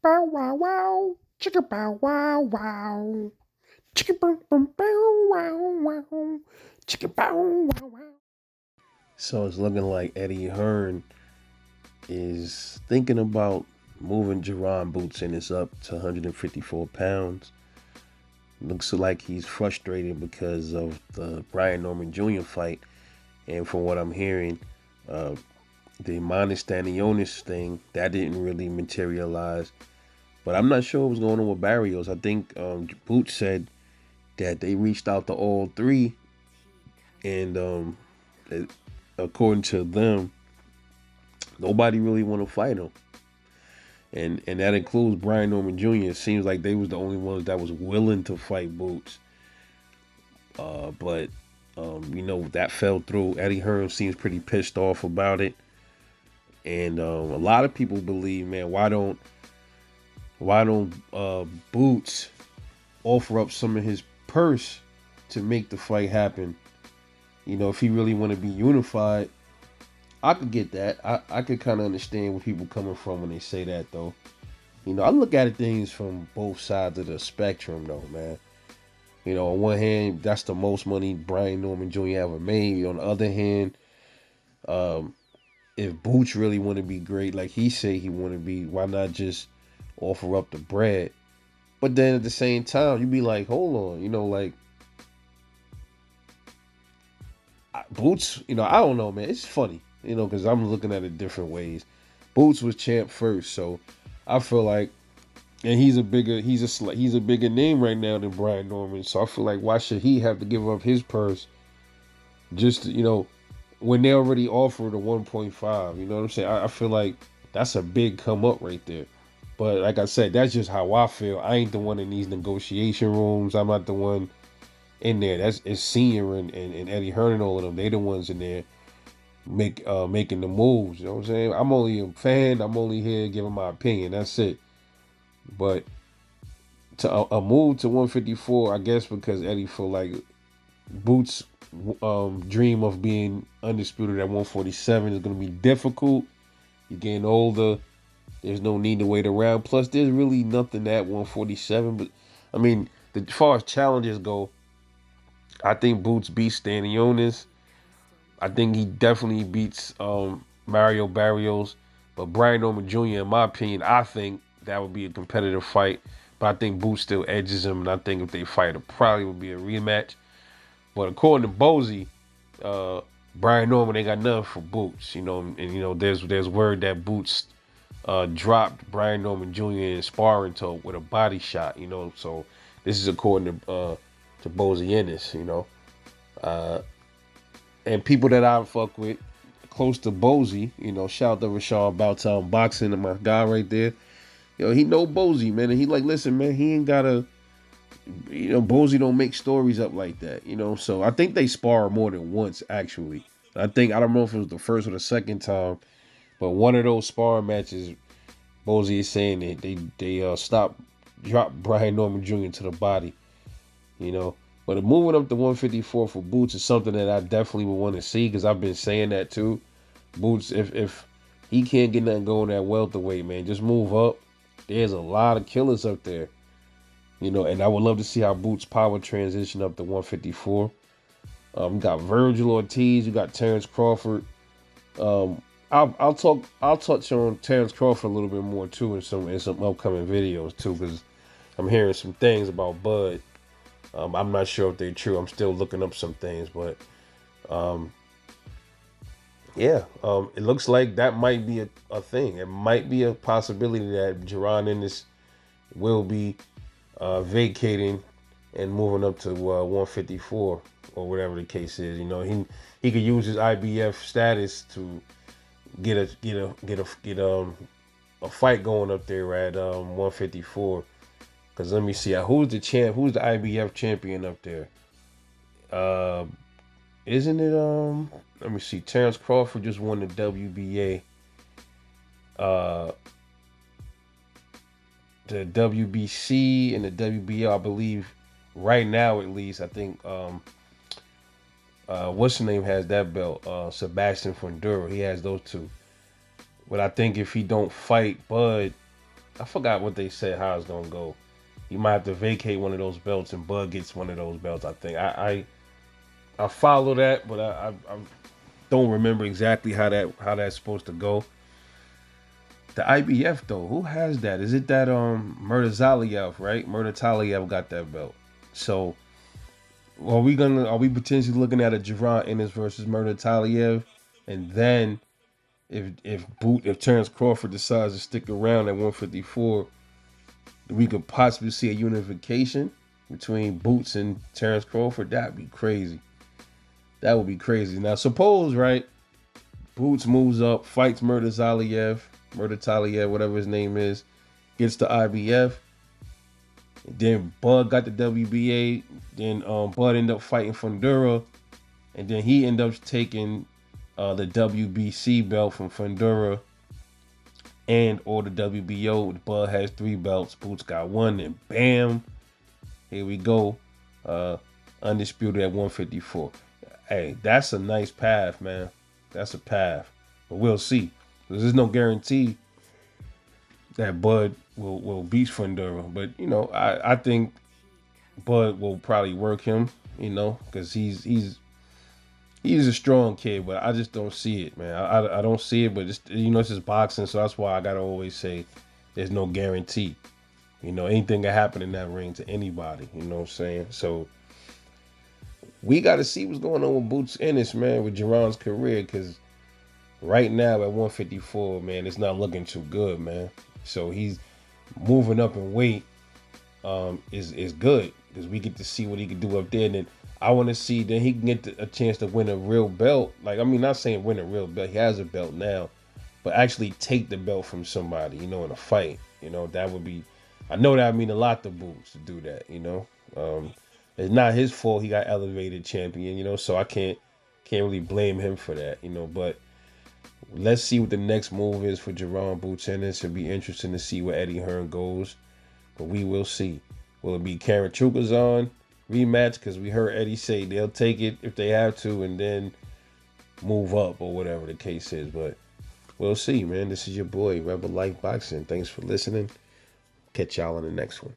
bow wow wow, chicka bow wow wow, chicka boom boom bow wow wow, chicka bow wow wow. So it's looking like Eddie Hearn is thinking about moving Jaron Boots and it's up to 154 pounds. Looks like he's frustrated because of the Brian Norman Jr. fight, and from what I'm hearing, uh, the Stanionis thing that didn't really materialize. But I'm not sure what's going on with Barrios. I think Boots said that they reached out to all three, and it, according to them, nobody really want to fight him, and that includes Brian Norman Jr. It seems like they was the only ones that was willing to fight Boots, but that fell through. Eddie Hearn seems pretty pissed off about it, and a lot of people believe, man, why don't Boots offer up some of his purse to make the fight happen? If he really want to be unified, I could get that. I could kind of understand where people coming from when they say that, though. I look at things from both sides of the spectrum, though, man. On one hand, that's the most money Brian Norman Jr. ever made. On the other hand, um, if Boots really want to be great, like he say he want to be, why not just offer up the bread? But then at the same time, you be like, hold on, like Boots. I don't know, man. It's funny, because I'm looking at it different ways. Boots was champ first, so I feel like, and he's a bigger name right now than Brian Norman. So I feel like, why should he have to give up his purse just to, when they already offered a 1.5? You know what I'm saying? I feel like that's a big come up right there. But like I said, that's just how I feel. I ain't the one in these negotiation rooms. I'm not the one in there. It's Senior and Eddie Hearn and all of them. They the ones in there making the moves. You know what I'm saying? I'm only a fan. I'm only here giving my opinion. That's it. But to a move to 154, I guess because Eddie feel like Boots' dream of being undisputed at 147 is going to be difficult. You're getting older. There's no need to wait around. Plus, there's really nothing at 147. But I mean, as far as challenges go, I think Boots beats Stanionis. I think he definitely beats Mario Barrios. But Brian Norman Jr., in my opinion, I think that would be a competitive fight. But I think Boots still edges him, and I think if they fight, it probably would be a rematch. But according to Bozy, Brian Norman ain't got nothing for Boots, and there's word that Boots dropped Brian Norman Jr. in sparring with a body shot, So this is according to Bozy Ennis, uh, and people that I fuck with close to Bozy, shout out to Rashad Bowtown Boxing and my guy right there. He know Bozy, man, and he like, listen, man, he ain't gotta. Bozy don't make stories up like that, So I think they spar more than once, actually. I don't know if it was the first or the second time, but one of those sparring matches, Bozy is saying that they dropped Brian Norman Jr. to the body, But moving up to 154 for Boots is something that I definitely would want to see, because I've been saying that too. Boots, if he can't get nothing going at welterweight, man, just move up. There's a lot of killers up there. And I would love to see how Boots' power transition up to 154. You got Virgil Ortiz, you got Terrence Crawford. I'll touch on Terrence Crawford a little bit more too in some upcoming videos too, because I'm hearing some things about Bud. I'm not sure if they're true. I'm still looking up some things, but it looks like that might be a thing. It might be a possibility that Jaron Ennis will be vacating and moving up to 154 or whatever the case is. He could use his IBF status to get a fight going up there at 154. Because let me see, who's the IBF champion up there? Isn't it Let me see, Terrence Crawford just won the WBA. The WBC and the WBO, I believe, right now at least. I think what's the name has that belt? Sebastian Fundora. He has those two. But I think if he don't fight Bud, I forgot what they said how it's gonna go. He might have to vacate one of those belts, and Bud gets one of those belts. I think I follow that, but I don't remember exactly how that's supposed to go. The IBF though, who has that? Is it that Murtazaliev, right? Murtazaliev got that belt. So are we potentially looking at a Jaron Ennis versus Murtazaliev, and then if Terrence Crawford decides to stick around at 154, we could possibly see a unification between Boots and Terrence Crawford? That'd be crazy. That would be crazy. Now suppose, right, Boots moves up, fights Murtazaliev, whatever his name is, gets the IBF. Then Bud got the WBA. Then Bud ended up fighting Fundura, and then he ended up taking the WBC belt from Fundura and or the WBO. Bud has 3 belts. Boots got 1, and bam, here we go. Undisputed at 154. Hey, that's a nice path, man. That's a path. But we'll see. There's no guarantee that Bud will beat Fundura. But, I think Bud will probably work him, because he's a strong kid, but I just don't see it, man. I don't see it, but it's just boxing, so that's why I gotta always say there's no guarantee. Anything can happen in that ring to anybody. You know what I'm saying? So we got to see what's going on with Boots Ennis, man, with Jaron's career, because right now at 154, man, it's not looking too good, man. So he's moving up in weight is good, because we get to see what he can do up there. And then I want to see then he can get a chance to win a real belt. Like, I mean, not saying win a real belt. He has a belt now, but actually take the belt from somebody, in a fight. That would be, I know that would mean a lot to Boots to do that, It's not his fault he got elevated champion, so I can't really blame him for that, but let's see what the next move is for Jaron Boots Ennis. It'll be interesting to see where Eddie Hearn goes, but we will see. Will it be Karen Trukazon rematch? Because we heard Eddie say they'll take it if they have to and then move up or whatever the case is, but we'll see, man. This is your boy, Rebel Life Boxing. Thanks for listening. Catch y'all on the next one.